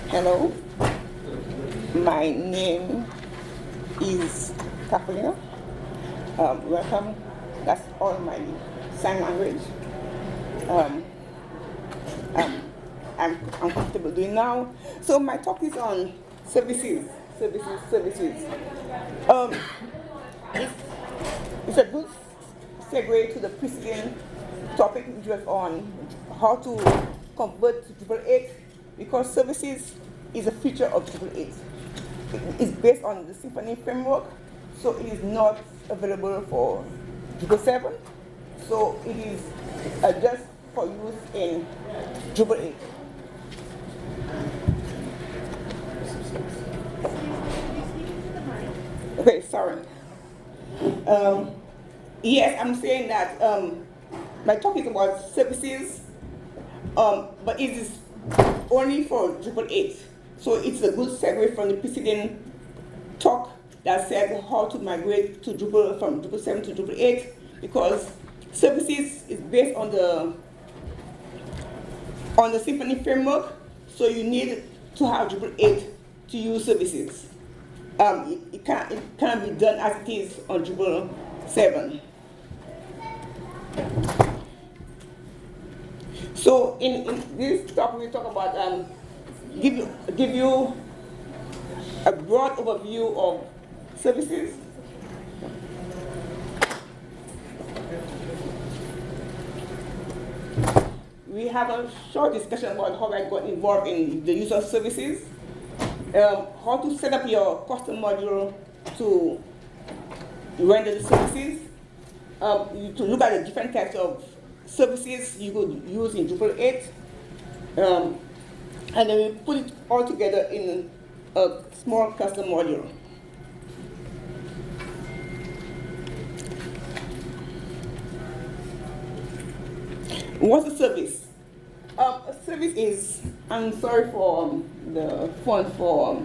Hello, my name is CathyM. Welcome. That's all my sign language. Um, I'm comfortable doing now. So my talk is on services. Um, it's a good segue to the preceding topic, which was on how to convert to Drupal 8, because services is a feature of Drupal 8. It's based on the Symfony framework, so it is not available for Drupal 7. So it is just for use in Drupal 8. Okay, sorry. Yes, I'm saying that my talk is about services, but it is only for Drupal 8. So it's a good segue from the preceding talk that said how to migrate to Drupal from Drupal 7 to Drupal 8, because services is based on the Symfony framework, so you need to have Drupal 8 to use services. It cannot be done as it is on Drupal 7. So in this talk, we talk about give you a broad overview of services. We have a short discussion about how I got involved in the use of services, how to set up your custom module to render the services, to look at the different types of services you could use in Drupal 8, and then we put it all together in a small custom module. What's a service? A service is, I'm sorry for the font for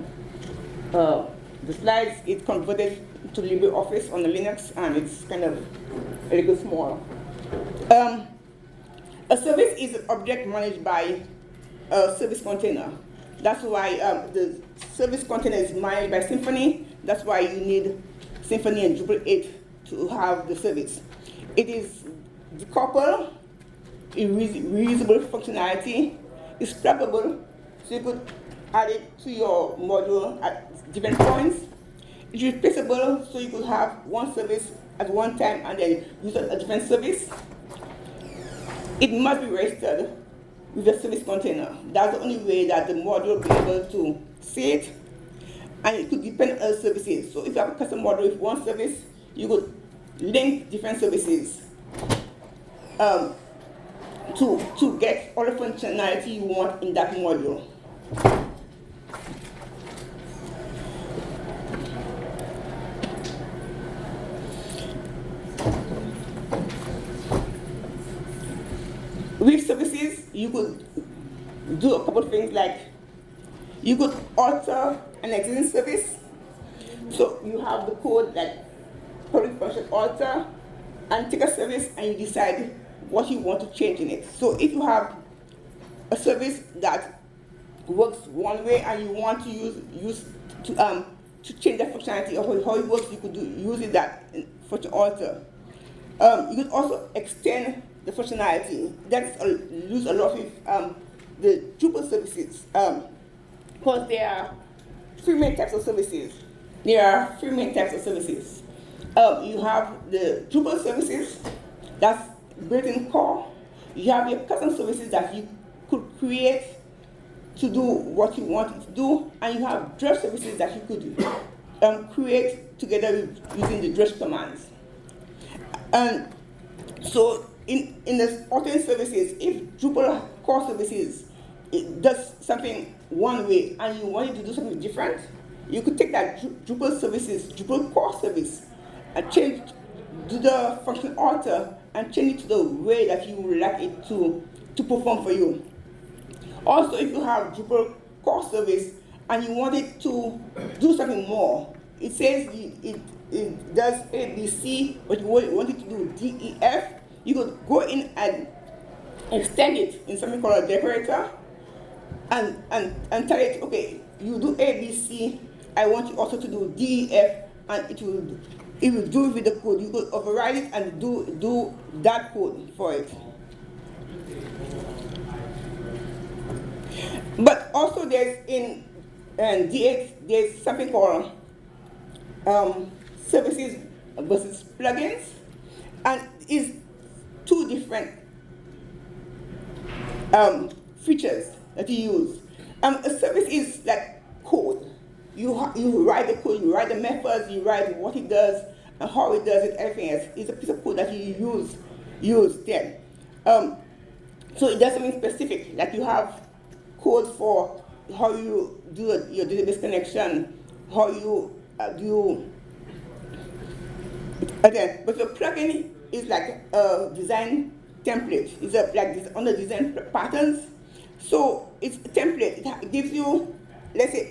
the slides, it's converted to LibreOffice on the Linux, and it's kind of a little small. A service is an object managed by a service container. That's why the service container is managed by Symfony. That's why you need Symfony and Drupal 8 to have the service. It is decoupled, reusable functionality, it's swappable, so you could add it to your module at different points. It's replaceable, so you could have one service at one time and then use a different service. It must be registered with the service container. That's the only way that the module will be able to see it, and it could depend on other services. So if you have a custom module with one service, you could link different services to get all the functionality you want in that module. With services, you could do a couple of things, like you could alter an existing service. So you have the code like public function alter, and take a service and you decide what you want to change in it. So if you have a service that works one way and you want to use to change the functionality of how it works, you could use it that function alter. You could also extend the functionality. That's used a lot with the Drupal services, because there are three main types of services. You have the Drupal services, that's built-in core. You have your custom services that you could create to do what you want it to do, and you have Drush services that you could create together with using the Drush commands. And so in the alternate services, if Drupal core services it does something one way and you want it to do something different, you could take that Drupal core service, and do the function alter and change it to the way that you would like it to perform for you. Also, if you have Drupal core service and you want it to do something more, it says it does A, B, C, but you want it to do D, E, F, you could go in and extend it in something called a decorator, and tell it, okay, you do A, B, C, I want you also to do D, F, and it will do it with the code. You could override it and do that code for it. But also there's in D8, there's something called services versus plugins, and it's two different features that you use. A service is like code. You write the code, you write the methods, you write what it does and how it does it, everything else. It's a piece of code that you use then. So it does something specific, like you have code for how you do your database connection, how you do. Again, but the plugin is like a design template. It's like this on the design patterns. So it's a template. It gives you, let's say,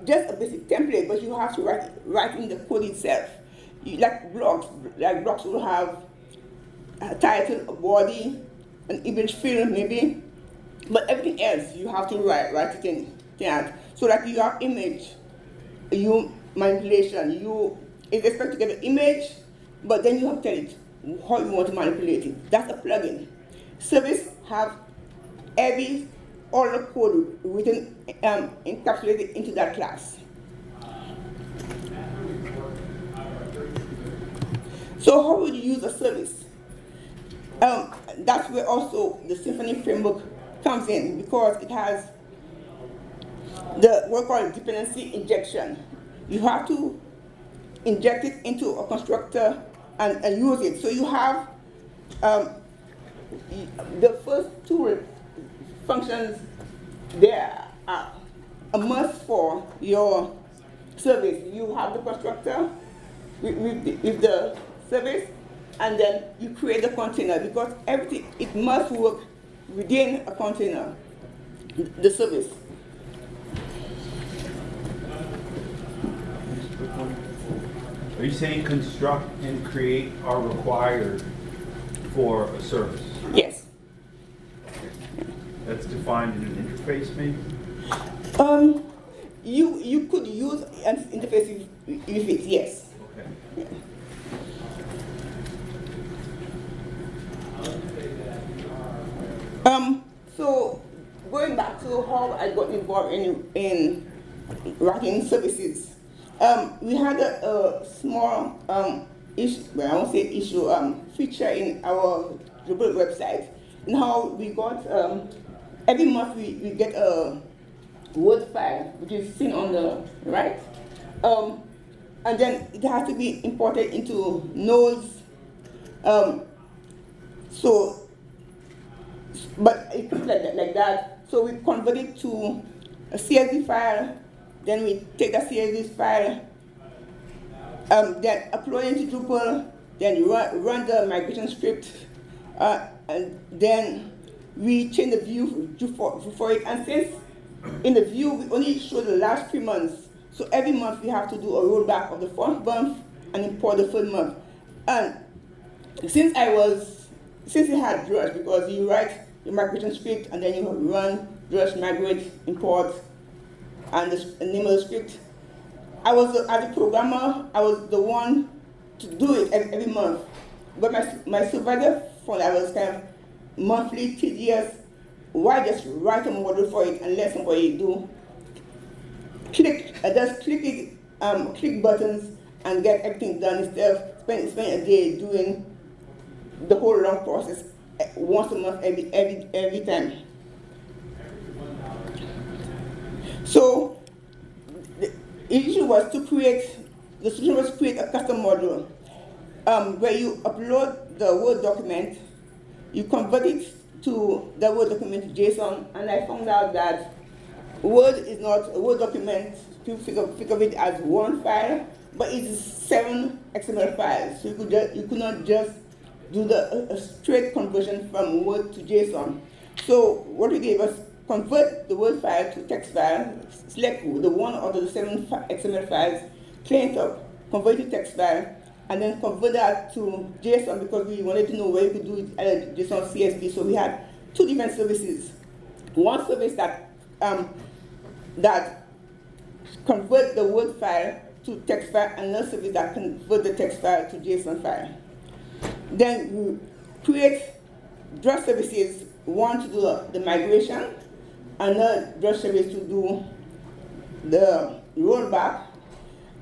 just a basic template, but you have to write in the code itself. Like blogs will have a title, a body, an image field maybe, but everything else you have to write it in that. So that you have image, you manipulation, it's expected to get an image, but then you have to tell it how you want to manipulate it. That's a plugin. Service have all the code written, encapsulated into that class. So how would you use a service? That's where also the Symfony framework comes in, because it has what we call dependency injection. You have to inject it into a constructor and use it. So you have the first two functions there are a must for your service. You have the constructor with the service, and then you create the container, because everything, it must work within a container, the service. Are you saying construct and create are required for a service? Yes. That's defined in an interface, maybe? You could use an interface with it, yes. Okay. Yeah. So going back to how I got involved in writing services, we had a small issue, well, I won't say issue, feature in our Drupal website. Now we got, every month we get a Word file, which is seen on the right. And then it has to be imported into nodes. But it comes like that. So we convert it to a CSV file, then we take the CSV file, then upload it into Drupal, then you run the migration script, and then we change the view for it. And since in the view we only show the last 3 months, so every month we have to do a rollback of the first month and import the third month. And since it had Drush, because you write the migration script and then you run Drush migrate import and the name of the script, as a programmer, I was the one to do it every month. But my supervisor found I was kind of monthly, tedious. Why just write a model for it and let somebody just click buttons and get everything done instead of spend a day doing the whole long process once a month every time. So the issue was to create a custom module where you upload the Word document, you convert it to the Word document to JSON, and I found out that Word is not a Word document. People think of it as one file, but it is 7 XML files. So you could not just do a straight conversion from Word to JSON. So what we did was convert the Word file to text file, select the one out of the 7 XML files, clean it up, convert it to text file, and then convert that to JSON, because we wanted to know where you could do it, JSON CSV. So we had 2 different services. one service that convert the Word file to text file, and another service that convert the text file to JSON file. Then we create Drush services, one to do the migration, another Drush service to do the rollback,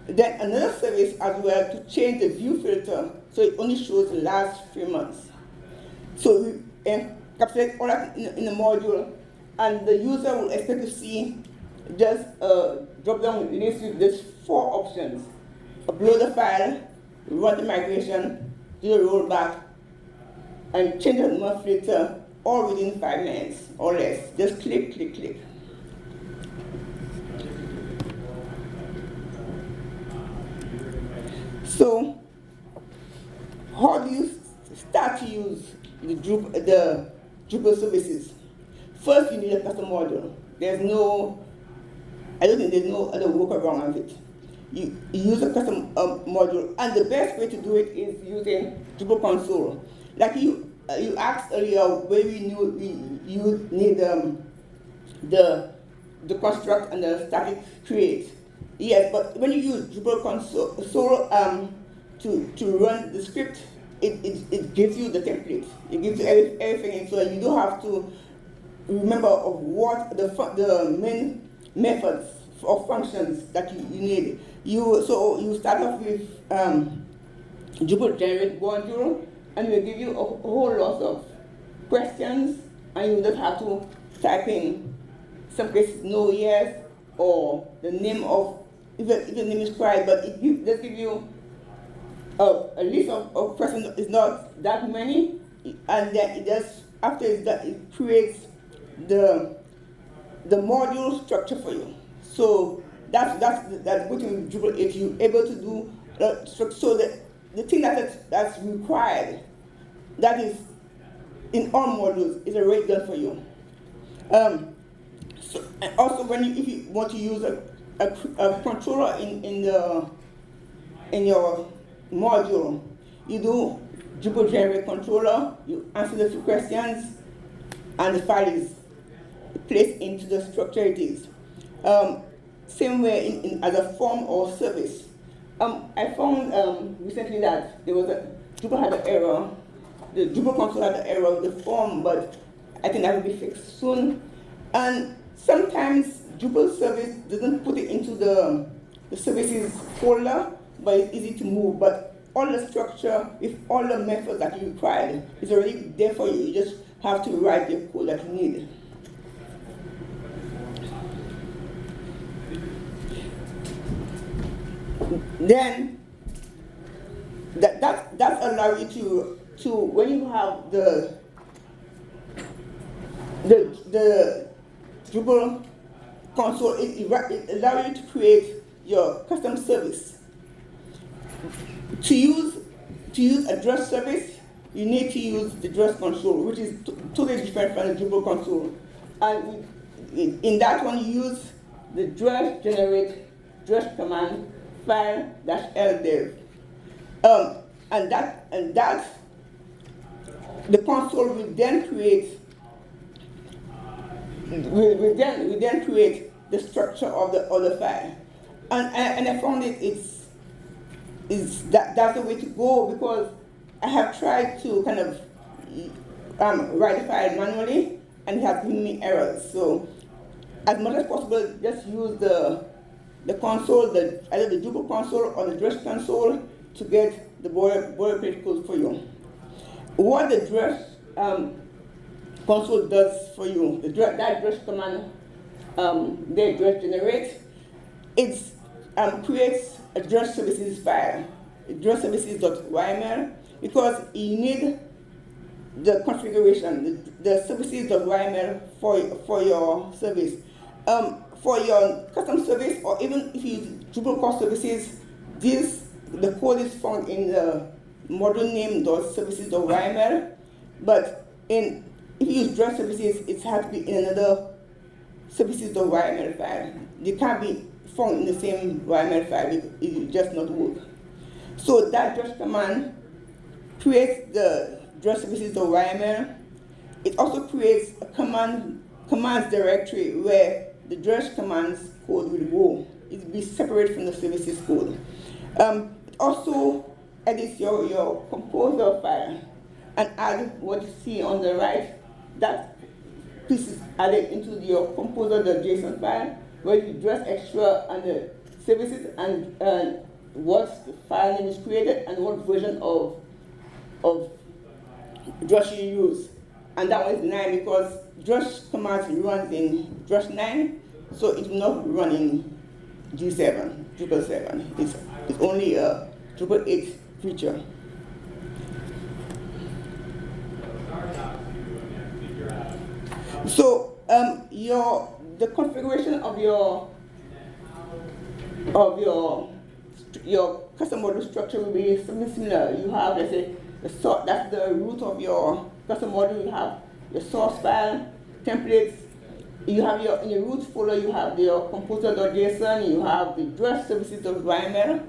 then another service as well to change the view filter so it only shows the last 3 months. So we encapsulate all that in the module, and the user will expect to see just a drop down list with just 4 options: upload the file, run the migration, do the rollback, and change the number filter, all within 5 minutes or less. Just click, click, click. So, how do you start to use the Drupal services? First, you need a custom module. I don't think there's no other workaround of it. You use a custom module, and the best way to do it is using Drupal Console. Like you asked earlier, where you need the construct and the static create. Yes, but when you use Drupal Console to run the script, it gives you the template. It gives you everything, so you don't have to remember of what the main methods or functions that you need. So you start off with Drupal generate module, and it will give you a whole lot of questions, and you just have to type in some cases no, yes, or the name of, if the name is correct, but it just give you a list of questions. It's not that many, and then it just, after it creates the module structure for you. So that's good in Drupal, if you're able to do so the thing that's required, that is in all modules, is already done for you. So, and also if you want to use a controller in your module, you do Drupal generate controller, you answer the few questions, and the file is placed into the structure it is. Same way as a form or service. I found recently that Drupal had an error. The Drupal console had an error with the form, but I think that will be fixed soon. And sometimes Drupal service doesn't put it into the services folder, but it's easy to move. But all the structure with all the methods that you require is already there for you. You just have to write the code that you need. Then that allows you to when you have the Drupal console, it allows you to create your custom service. To use a Drush service, you need to use the Drush console, which is totally different from the Drupal console. And in that one, you use the Drush generate Drush command file-ldev. And that the console will then create will then create the structure of the file. And I found that's the way to go, because I have tried to kind of write the file manually, and it has given me errors. So as much as possible, just use the console, either the Drupal console or the Drush console, to get the boilerplate code for you. What the Drush console does for you, that Drush command, the Drush generate, it creates a Drush services file, Drush services.yml, because you need the configuration, the services.yml for your service. For your custom service, or even if you use Drupal core services, the code is found in the module name.services.yml, but if you use Drush services, it has to be in another services.yml file. They can't be found in the same YML file, it will just not work. So that Drush command creates the Drush services.yml. It also creates a command commands directory where the Drush commands code will go. It will be separate from the services code. It also edits your composer file and add what you see on the right. That piece is added into your composer.json file where you dress extra and the services and what file name is created and what version of Drush you use. And that one is 9 because Drush commands runs in Drush 9, so it will not run in G7, Drupal 7. It's only a Drupal 8 feature. So the configuration of your custom module structure will be something similar. You have, let's say, that's the root of your custom module. You have your source file, templates. You have in your root folder, you have your composer.json, you have the Drush services.yml,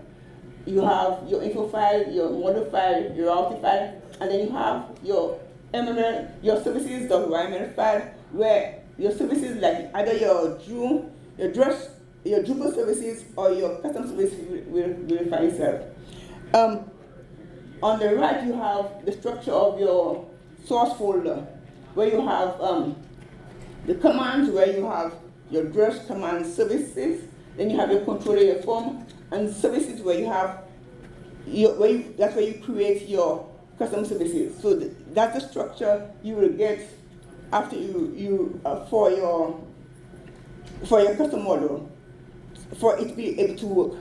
you have your info file, your module file, your routing file, and then you have your MML, your services.yml file, where your services like either your Drush, your Drupal services, or your custom service will find itself. On the right, you have the structure of your source folder, where you have the commands, where you have your Drush command services, then you have your controller, your form, and services where you have that's where you create your custom services. So that's the structure you will get after for your custom model, for it to be able to work.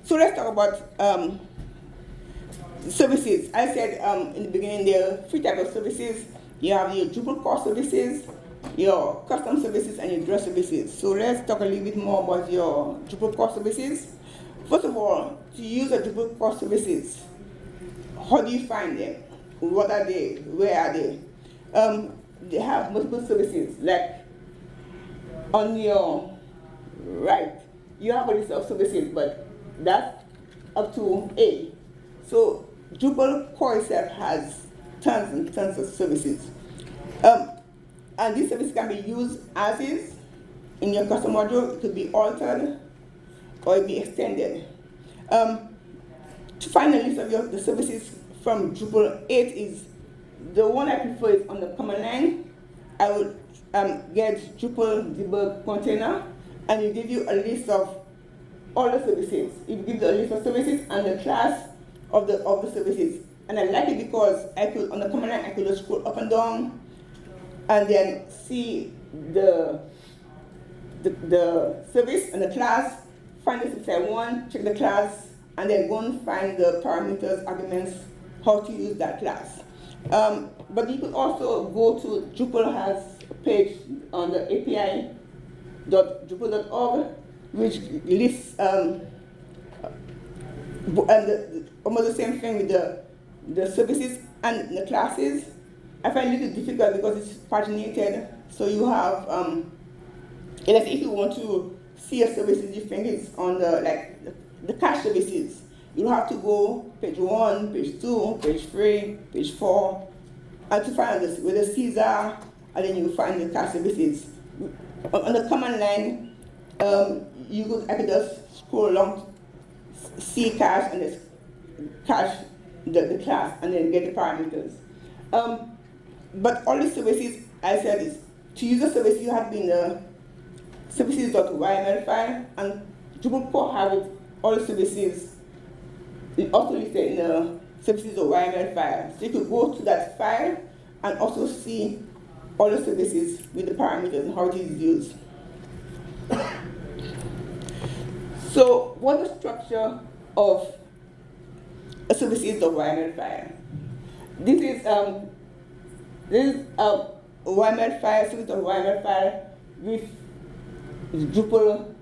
So let's talk about services. I said in the beginning there are 3 types of services. You have your Drupal core services, your custom services, and your Drush services. So let's talk a little bit more about your Drupal core services. First of all, to use a Drupal core services, how do you find them? What are they? Where are they? They have multiple services. Like on your right, you have a list of services, but that's up to A. So Drupal core itself has tons and tons of services. And these services can be used as is in your custom module. It could be altered or it be extended. To find a list of the services from Drupal 8 is, the one I prefer is on the command line. I would get Drupal debug container, and it give you a list of all the services. It gives you a list of services and the class of the services. And I like it because I could, on the command line, I could just scroll up and down and then see the service and the class, find the service I want, check the class, and then go and find the parameters, arguments, how to use that class. But you could also go to, Drupal has a page on the api.drupal.org, which lists almost the same thing with the services and the classes. I find it a little difficult because it's paginated. So you have, if you want to see a services, you think it's on the cache services. You have to go page 1, page 2, page 3, page 4, and to find this with the Caesar, and then you find the cache services. On the command line, I could just scroll along, see cache, and just cache the class, and then get the parameters. But all the services, I said, is to use a service, you have to be in the services.yml file, and Drupal core have it, all the services. It also listed in the services.yml file. So you could go to that file and also see all the services with the parameters and how it is used. So what's the structure of a services.yml file? This is a YML file, service.yml file with Drupal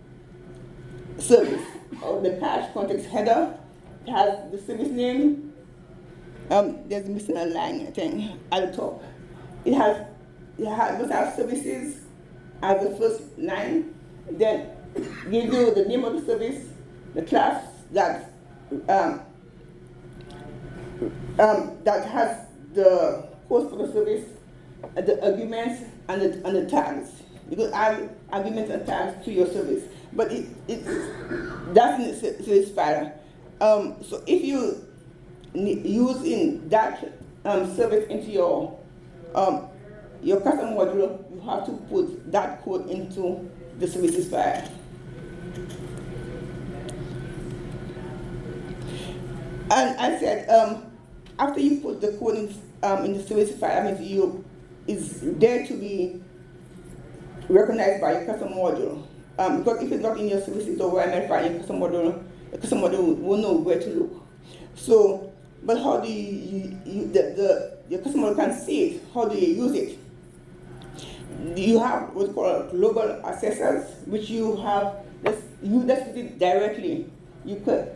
service, or the cache context header. It has the service name. There's missing a line, I think, at the top. It must have services as the first line. Then gives you the name of the service, the class that um, that has the code for the service, the arguments, and the tags. You could add arguments and tags to your service, but that's in the service file. So if you use in that service into your custom module, you have to put that code into the services file. And I said, after you put the code in the service file, I mean, it's there to be recognized by your custom module. Because if it's not in your services or YML file, your custom module will know where to look. So, but how do your custom module can see it? How do you use it? You have what's called global accessors, which you have, you just use it directly. You could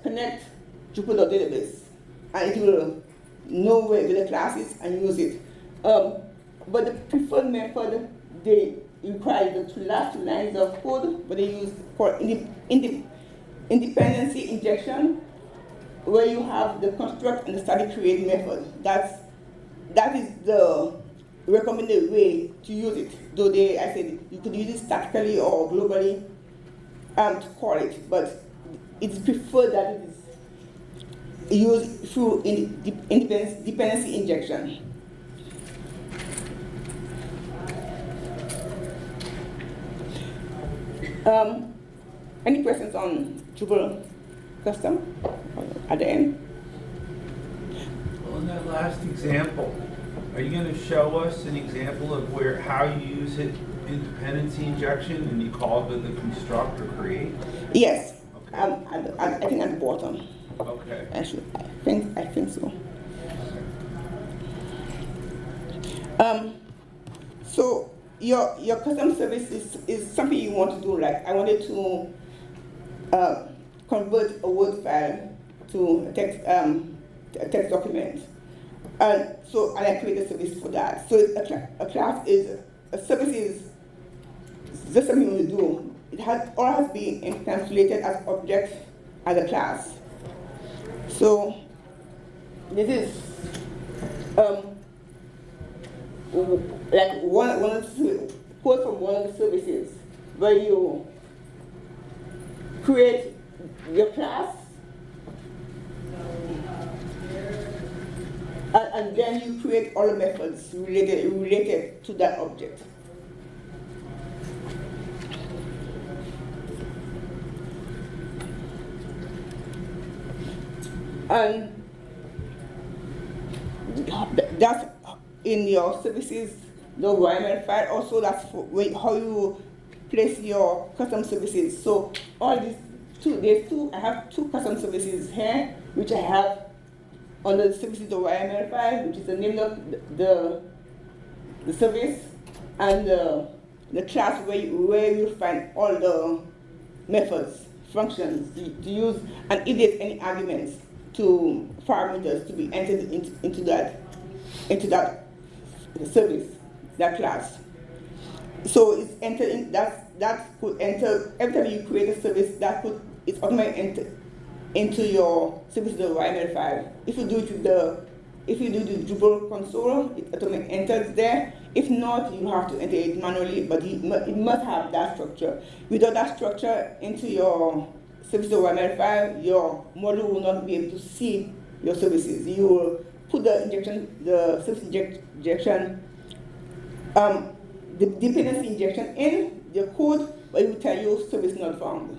connect Drupal database, and it will know where the class is and use it. But the preferred method, they require the last 2 lines of code, but they use for dependency injection, where you have the construct and the static create method. That is the recommended way to use it. Though I said you could use it statically or globally to call it, but it's preferred that it is used through dependency injection. Any questions on Drupal custom at the end? Well, in that last example, are you going to show us an example of how you use it in dependency injection and you call it the construct or create? Yes. Okay. I think at the bottom. Okay. Actually, I think so. So your custom service is something you want to do. Like I wanted to convert a Word file to a text document, and I create a service for that. So a class is a service is just something you want to do. It has been encapsulated as object as a class. So this is like one of the quote from one of the services where you create your class and then you create all the methods related to that object. And that's in your services, the YML file. Also, that's for how you place your custom services. So all these I have 2 custom services here, which I have on the services, the YML file, which is the name of the service, and the class where you find all the methods, functions to use, and if there's any arguments to parameters to be entered into that service, that class. So it's entered in that could enter every time you create a service, it's automatically entered into your service YML file. If you do the Drupal console, it automatically enters there. If not, you have to enter it manually, but it must have that structure. Without that structure into your service YML file, your module will not be able to see your services. You will put the service injection, the dependency injection in the code, but it will tell you service not found.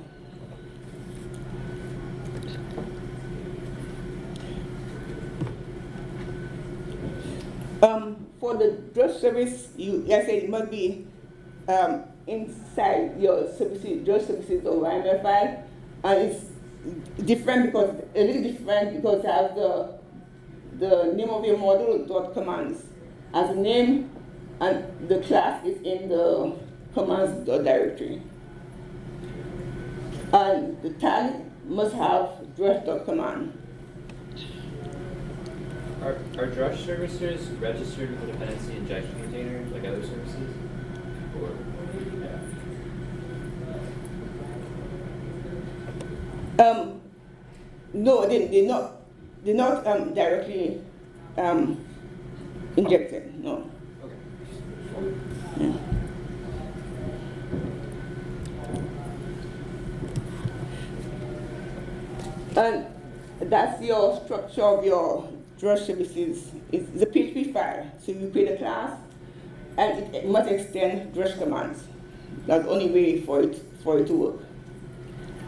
For the Drush service, I said it must be inside your services, Drush services or YML file, and it's different because a little different because it has the name of your module dot commands as a name, and the class is in the commands directory, and the tag must have drush.command. Are Drush services registered with the dependency injection container like other services? Or No, they're not directly injected. No. Okay. And that's your structure of your Drush services. It's the PHP file. So you create a class, and it must extend Drush commands. That's the only way for it to work.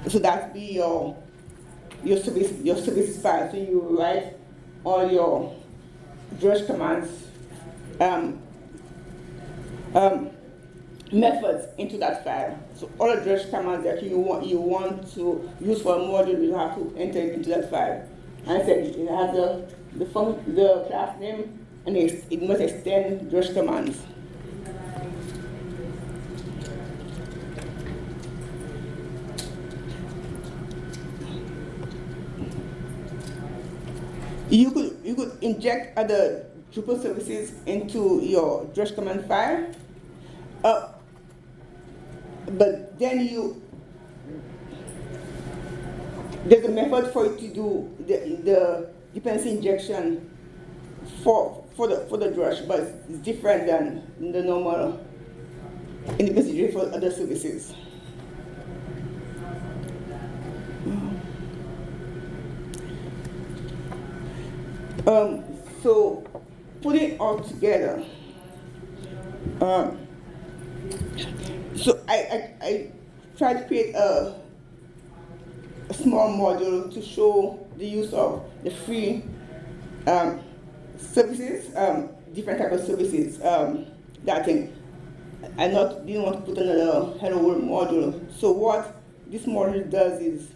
So that be your services file. So you write all your Drush commands methods into that file. So all the Drush commands that you want to use for a module, you have to enter it into that file. And I said it has the class name, and it must extend Drush commands. You could inject other Drupal services into your Drush command file, but then there's a method for you to do the dependency injection for the Drush, but it's different than the normal dependency for other services. So putting it all together, so I tried to create a small module to show the use of the free services, different types of services that I didn't want to put another Hello World module. So what this module does is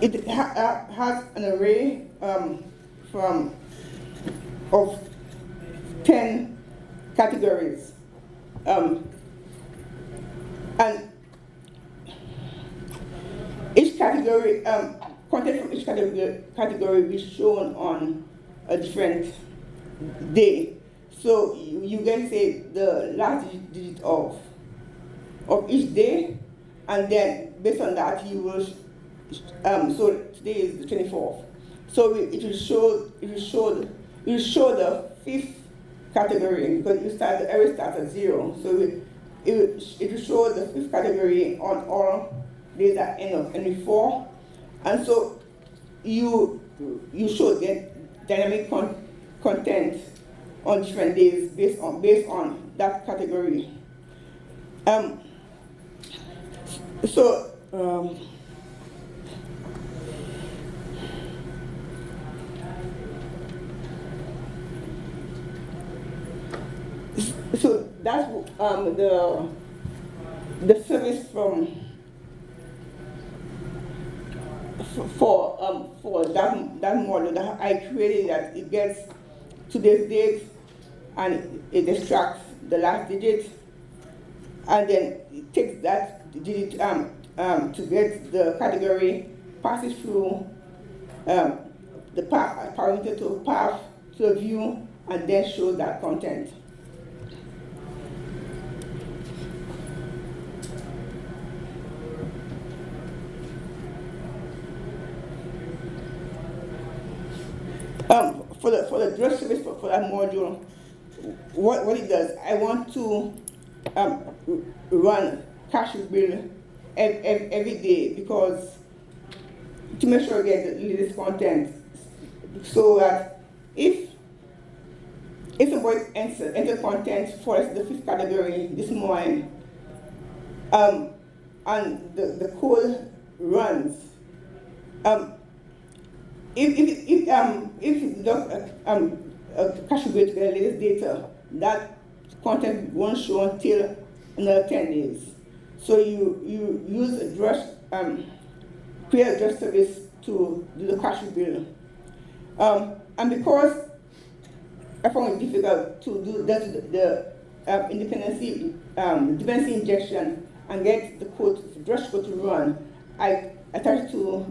it has an array of 10 categories, and each category, content from each category will be shown on a different day. So you can say the last digit of each day, and then based on that you will. So today is the 24th. So it will show the 5th category, because the array starts at 0. So it will show the 5th category on all days that end of every 4. And so you should get dynamic content on different days based on that category. So that's the service for that model that I created, that it gets today's date and it extracts the last digit, and then it takes that digit to get the category, passes through the path parameter to path to a view, and then shows that content. For the Drush service for that module, what it does, I want to run cache build every day, because to make sure I get the latest content, so that if somebody enter content for the 5th category this morning, and the code runs, if it does cache build to get the latest data, that content won't show until another 10 days. So you use a Drush, create a Drush service to do the cache build. And because I found it difficult to do the dependency injection and get the code, Drush code to run, I tried to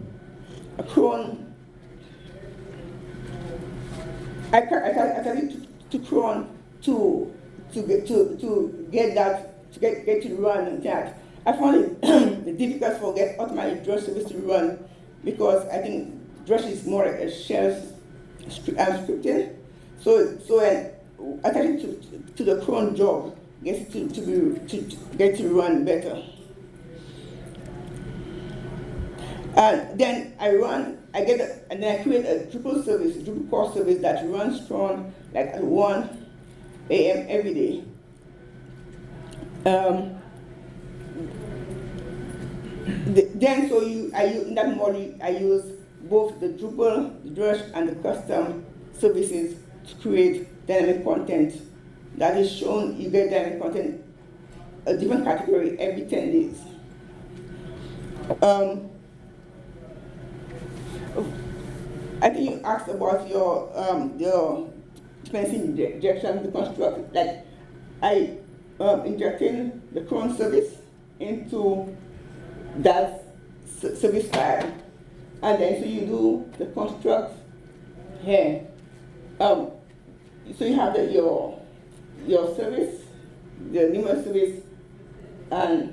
cron. I tried to cron to get that to run that. I found it the difficult for get automatic Drush service to run, because I think Drush is more like a shell scripting. So attaching to the cron job gets to get to run better. Then I create a Drupal service, Drupal core service that runs cron like at 1 a.m. every day. In that model, I use both the Drupal, the Drush, and the custom services to create dynamic content that is shown. You get dynamic content, a different category every 10 days. I think you asked about your dependency injection, the construct. Like I injecting the cron service into that service file, and then so you do the construct here. So you have your service, the name of service, and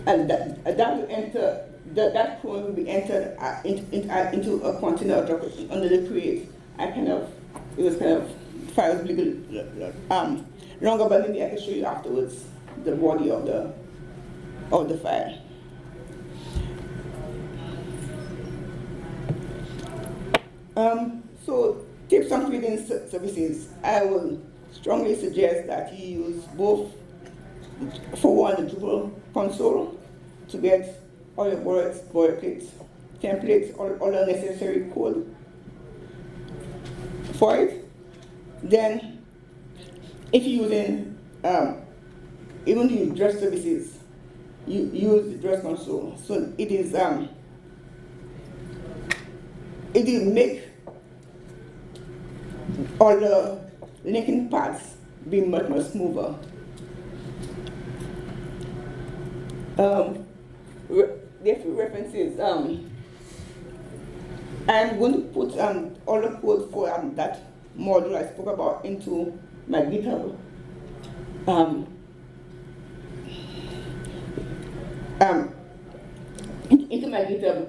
that will enter. That cron will be entered into a container under the create. It was kind of files longer, but maybe I can show you afterwards the body of the file. So tips on creating services. I will strongly suggest that you use both, for one, the Drupal Console to get all your boilerplate templates, all the necessary code for it. Then, if you're using, even the Drush services, you use the Drupal Console. So it will make all the linking paths be much more smoother. There are few references. I'm going to put all the code for that module I spoke about into my GitHub. Into my GitHub.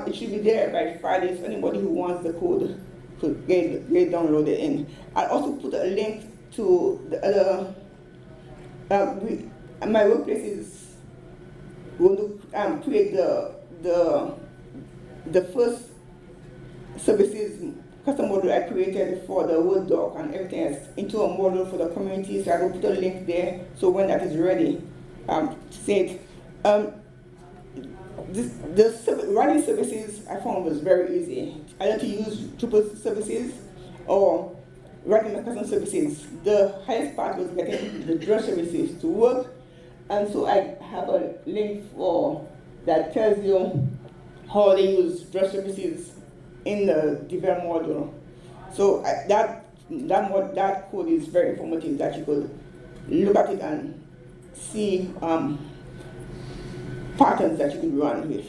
It should be there by Friday, so anybody who wants the code could get downloaded in. I'll also put a link to the other. My workplace is going to create the first services custom module I created for the Word doc and everything else into a module for the community. So I will put a link there. So when that is ready, to say it. Running services I found was very easy. I had to use Drupal services or writing my custom services. The highest part was getting the Drush services to work. And so I have a link that tells you how they use Drush services in the develop module. So that code is very informative, that you could look at it and see patterns that you can run with.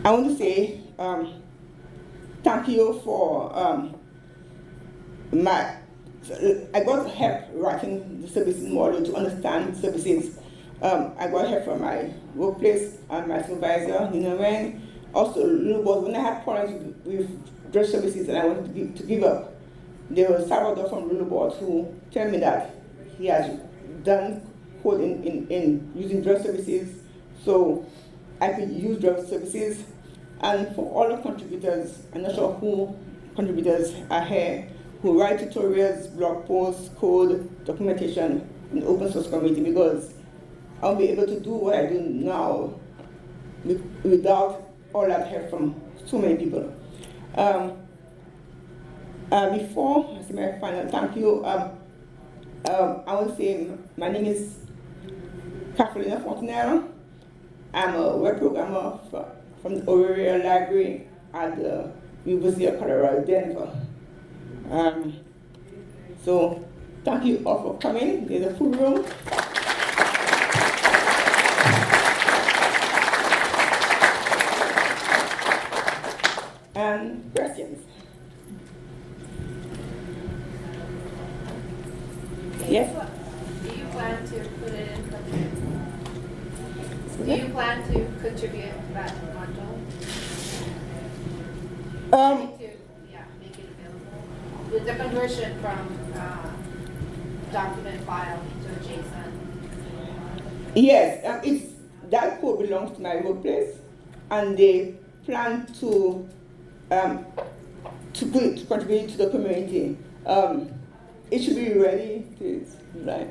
I want to say thank you for I got help writing the services model to understand services. I got help from my workplace and my supervisor, Nina Wen. Also, when I had problems with Drush services and I wanted to give up, there was Salvador from Lulubot who told me that he has done code in using Drush services, so I could use Drush services. And for all the contributors, I'm not sure who contributors are here, who write tutorials, blog posts, code, documentation in the open source community, because I'll be able to do what I do now without all that help from so many people. Before I say my final thank you, I want to say my name is Carolina Fontenero. I'm a web programmer from the Aurora Library at the University of Colorado, Denver. So thank you all for coming. There's a full room. And questions? Yes? Do you Do you plan to contribute that module? Make it available with the conversion from document file to JSON. Yes, that code belongs to my workplace, and they plan to contribute to the community. It should be ready, right?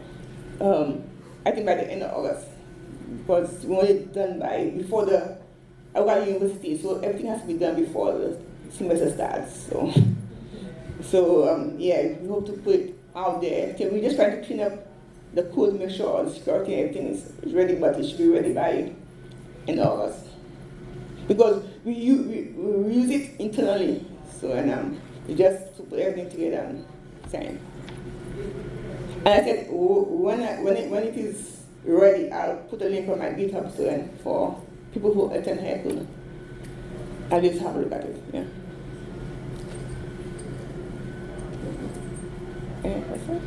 I think by the end of August, because we want it done before our university, so everything has to be done before the semester starts. So yeah, we hope to put it out there. We're just trying to clean up the code, make sure all the security and everything is ready, but it should be ready by in August. Because we use it internally, so we just to put everything together and sign. And I said when it is ready, I'll put a link on my GitHub so for people who attend here I'll just have a look at it. Yeah. Any questions?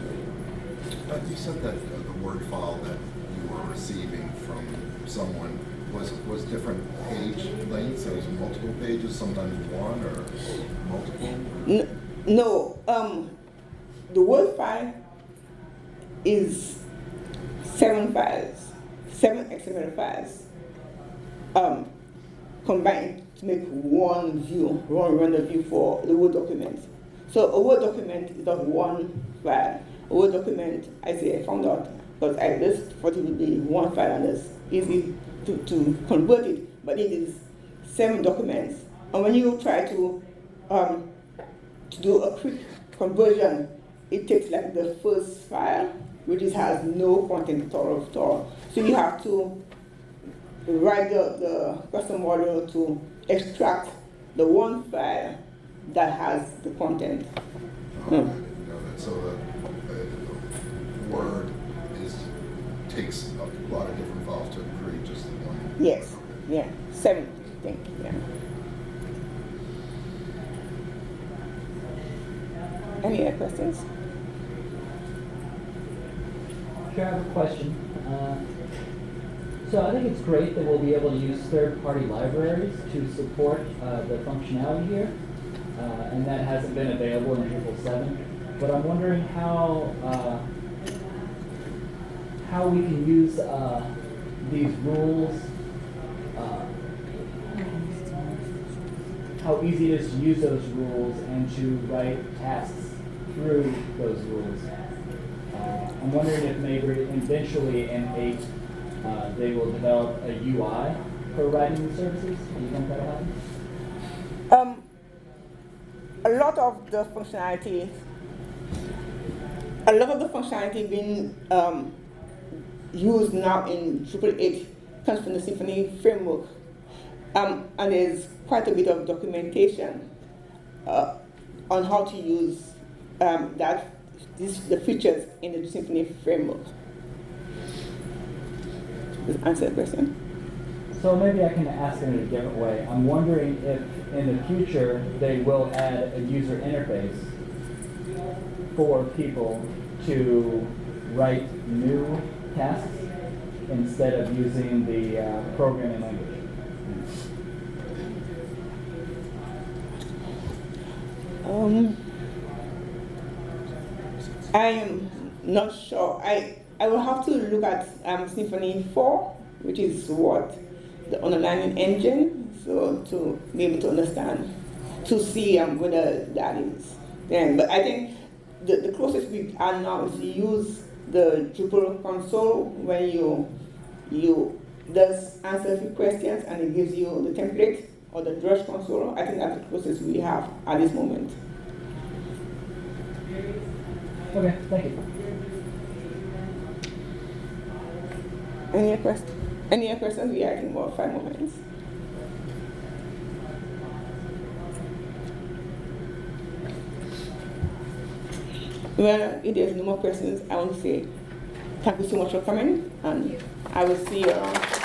You said that the Word file that you were receiving from someone was different page lengths. There was multiple pages, sometimes one or multiple. No, the Word file is 7 files, 7 XML files, combined to make one render view for the Word document. So a Word document is not one file. A Word document, I found out, because I just thought it would be one file and it's easy to convert it, but it is 7 documents. And when you try to do a quick conversion, it takes like the first file, which has no content at all. So you have to write the custom module to extract the one file that has the content. I didn't know that. So the Word takes a lot of different files to create just the one. Yes, yeah, 7, I think, yeah. Any other questions? Sure, I have a question. So I think it's great that we'll be able to use third-party libraries to support the functionality here, and that hasn't been available in Drupal 7. But I'm wondering how we can use these rules, how easy it is to use those rules and to write tasks through those rules. I'm wondering if maybe eventually in 8 they will develop a UI for writing the services. Do you think that'll happen? A lot of the functionality being used now in Drupal 8 comes from the Symfony framework, and there's quite a bit of documentation on how to use the features in the Symfony framework. Does that answer the question? So maybe I can ask it in a different way. I'm wondering if in the future they will add a user interface for people to write new tasks instead of using the programming language. I am not sure. I will have to look at Symfony 4, which is the underlying engine, so to be able to understand, to see whether that is. But I think the closest we are now is to use the Drupal console when you just answer a few questions and it gives you the template, or the Drush console. I think that's the closest we have at this moment. Okay, thank you. Any other questions? We are in about 5 more minutes. Well, if there's no more questions, I want to say thank you so much for coming, and I will see you around.